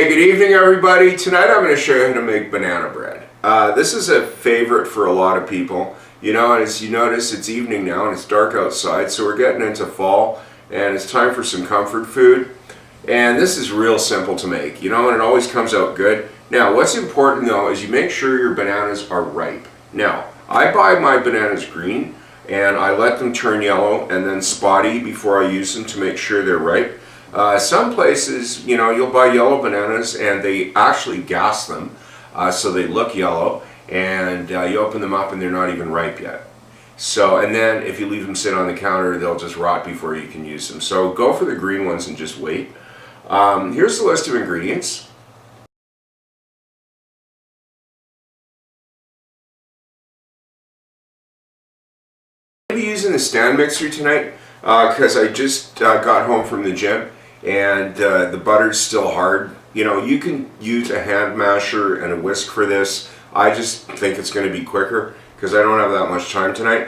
Hey, good evening everybody. Tonight I'm going to show you how to make banana bread. This is a favorite for a lot of people. You know, and as you notice, it's evening now and it's dark outside, so we're getting into fall and it's time for some comfort food. And this is real simple to make, you know, and it always comes out good. Now, what's important though is you make sure your bananas are ripe. Now, I buy my bananas green and I let them turn yellow and then spotty before I use them to make sure they're ripe. Some places, you know, you'll buy yellow bananas and they actually gas them so they look yellow, and you open them up and they're not even ripe yet. So, and then if you leave them sit on the counter, they'll just rot before you can use them. So go for the green ones and just wait. Here's the list of ingredients. I'm going to be using the stand mixer tonight because I just got home from the gym and the butter's still hard. You know, you can use a hand masher and a whisk for this. I just think it's going to be quicker because I don't have that much time tonight.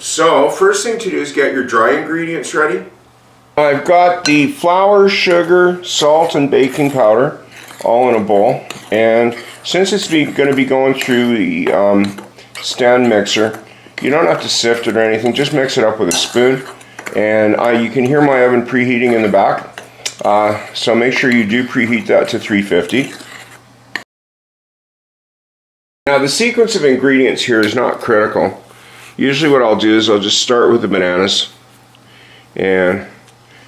So first thing to do is get your dry ingredients ready. I've got the flour, sugar, salt, and baking powder all in a bowl. And since it's going to be going through the stand mixer, you don't have to sift it or anything. Just mix it up with a spoon. And you can hear my oven preheating in the back. So make sure you do preheat that to 350. Now the sequence of ingredients here is not critical. Usually what I'll do is I'll just start with the bananas and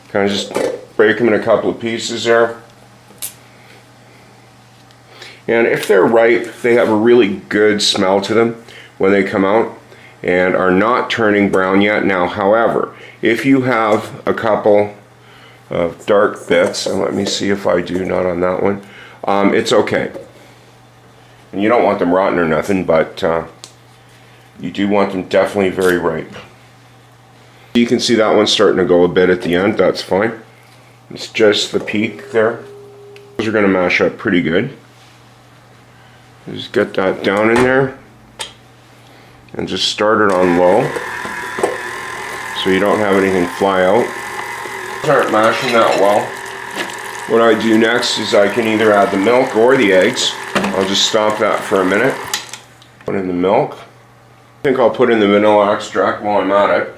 kind of just break them in a couple of pieces there. And if they're ripe, they have a really good smell to them when they come out and are not turning brown yet. Now, however, if you have a couple of dark bits, and let me see if I do, not on that one, it's okay. And you don't want them rotten or nothing, but you do want them definitely very ripe. You can see that one's starting to go a bit at the end. That's fine. It's just the peak there. Those are going to mash up pretty good. Just get that down in there and just start it on low so you don't have anything fly out. Start mashing that well. What I do next is I can either add the milk or the eggs. I'll just stop that for a minute. Put in the milk. I think I'll put in the vanilla extract while I'm at it.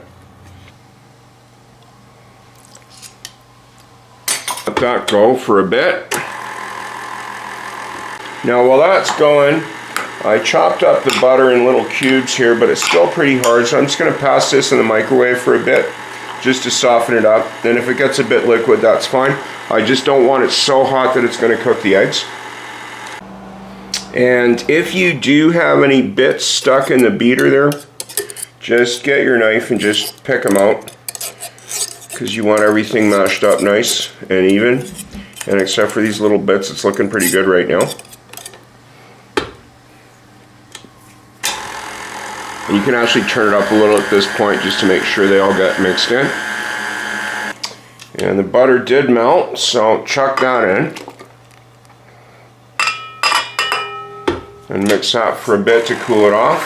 Let that go for a bit. Now while that's going, I chopped up the butter in little cubes here, but it's still pretty hard, so I'm just going to pass this in the microwave for a bit just to soften it up. And if it gets a bit liquid, that's fine. I just don't want it so hot that it's going to cook the eggs. And if you do have any bits stuck in the beater there, just get your knife and just pick them out, because you want everything mashed up nice and even. And except for these little bits, it's looking pretty good right now. And you can actually turn it up a little at this point just to make sure they all get mixed in. And the butter did melt, so chuck that in. And mix that for a bit to cool it off.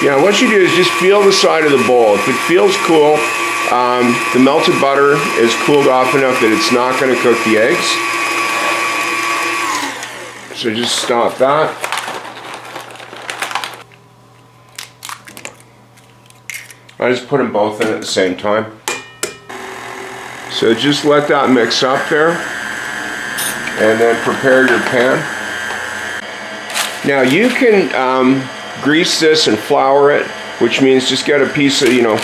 Yeah, what you do is just feel the side of the bowl. If it feels cool, the melted butter is cooled off enough that it's not going to cook the eggs. So just stop that. I just put them both in at the same time. So just let that mix up there, and then prepare your pan. Now you can grease this and flour it, which means just get a piece of, you know,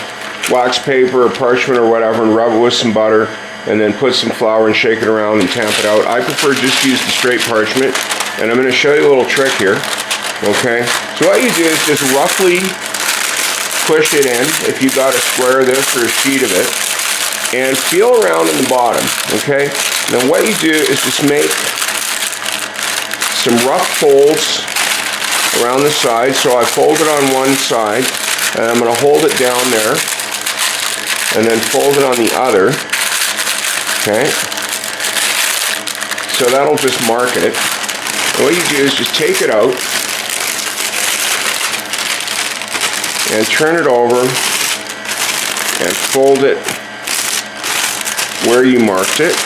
wax paper or parchment or whatever and rub it with some butter, and then put some flour and shake it around and tamp it out. I prefer just use the straight parchment, and I'm going to show you a little trick here. Okay, so what you do is just roughly push it in, if you got a square of this or a sheet of it, and feel around in the bottom. Okay, now what you do is just make some rough folds around the side. So I fold it on one side, and I'm going to hold it down there, and then fold it on the other. Okay, so that'll just mark it. And what you do is just take it out, and turn it over and fold it where you marked it.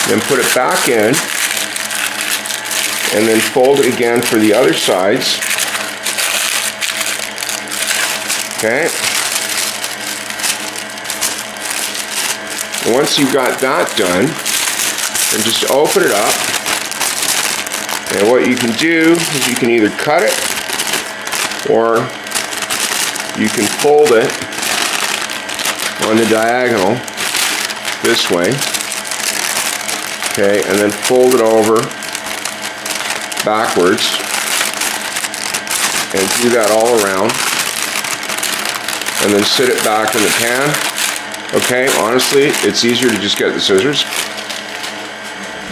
Then put it back in, and then fold it again for the other sides. Okay. And once you've got that done, then just open it up. And what you can do is you can either cut it or you can fold it on the diagonal this way. Okay, and then fold it over backwards and do that all around, and then sit it back in the pan. Okay, honestly, it's easier to just get the scissors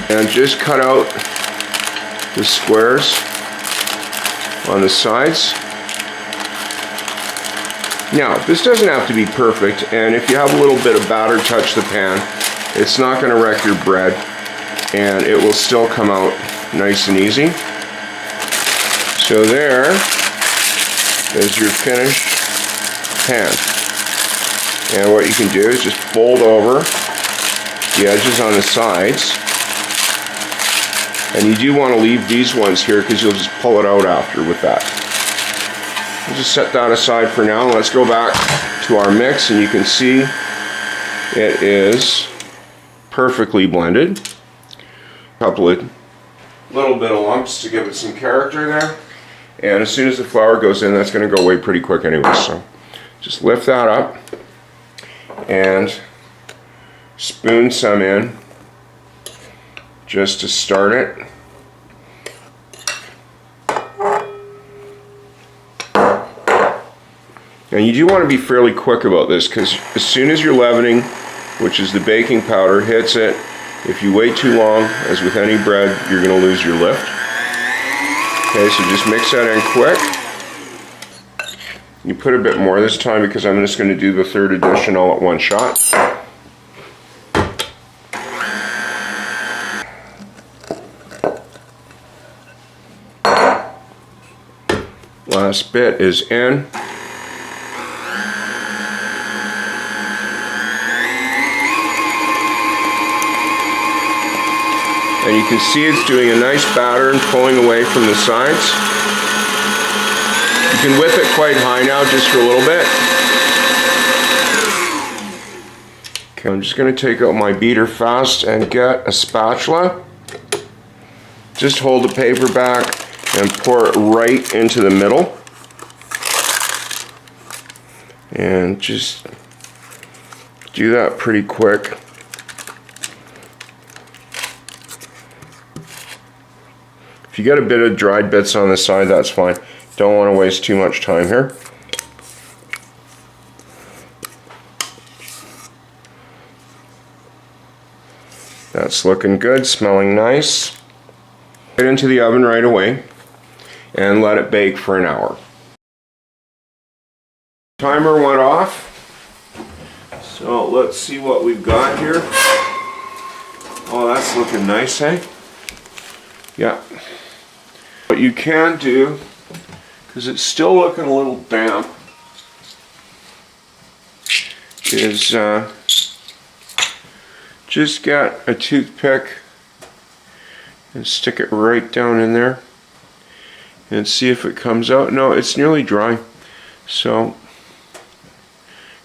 and just cut out the squares on the sides. Now, this doesn't have to be perfect, and if you have a little bit of batter touch the pan, it's not going to wreck your bread, and it will still come out nice and easy. So there is your finished pan. And what you can do is just fold over the edges on the sides. And you do want to leave these ones here because you'll just pull it out after with that. We'll just set that aside for now. Let's go back to our mix, and you can see it is perfectly blended. A couple of little bit of lumps to give it some character there. And as soon as the flour goes in, that's going to go away pretty quick anyway. So just lift that up and spoon some in just to start it. And you do want to be fairly quick about this, because as soon as your leavening, which is the baking powder, hits it, if you wait too long, as with any bread, you're going to lose your lift. Okay, so just mix that in quick. You put a bit more this time because I'm just going to do the third edition all at one shot. Last bit is in. And you can see it's doing a nice batter and pulling away from the sides. You can whip it quite high now just for a little bit. Okay, I'm just going to take out my beater fast and get a spatula. Just hold the paper back and pour it right into the middle. And just do that pretty quick. If you get a bit of dried bits on the side, that's fine. Don't want to waste too much time here. That's looking good, smelling nice. Get into the oven right away and let it bake for an hour. Timer went off. So let's see what we've got here. Oh, that's looking nice, eh? Yeah. What you can do, because it's still looking a little damp, is just get a toothpick and stick it right down in there and see if it comes out. No, it's nearly dry. So,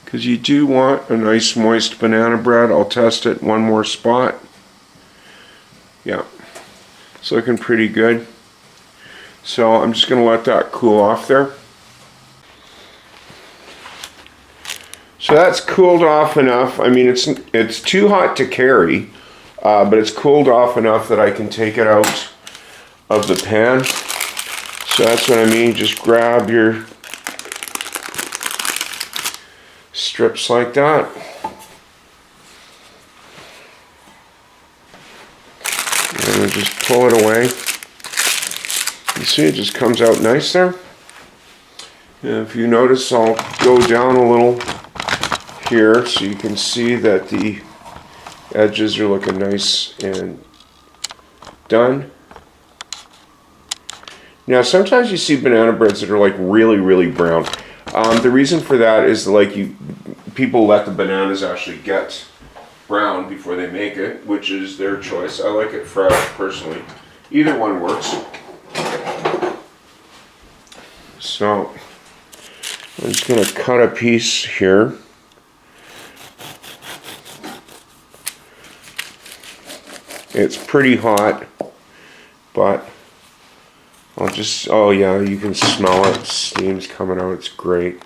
because you do want a nice moist banana bread, I'll test it one more spot. Yeah, it's looking pretty good. So I'm just going to let that cool off there. So that's cooled off enough. I mean, it's too hot to carry, but it's cooled off enough that I can take it out of the pan. So that's what I mean. Just grab your strips like that. And then just pull it away. You see, it just comes out nice there. And if you notice, I'll go down a little here so you can see that the edges are looking nice and done. Now, sometimes you see banana breads that are like really, really brown. The reason for that is like people let the bananas actually get brown before they make it, which is their choice. I like it fresh, personally. Either one works. So, I'm just going to cut a piece here. It's pretty hot, but I'll just, oh yeah, you can smell it. Steam's coming out, it's great.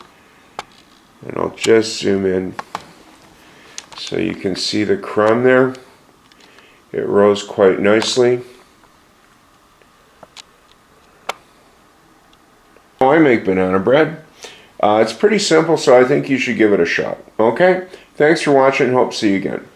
And I'll just zoom in so you can see the crumb there. It rose quite nicely. I make banana bread. It's pretty simple, so I think you should give it a shot. Okay? Thanks for watching. Hope to see you again.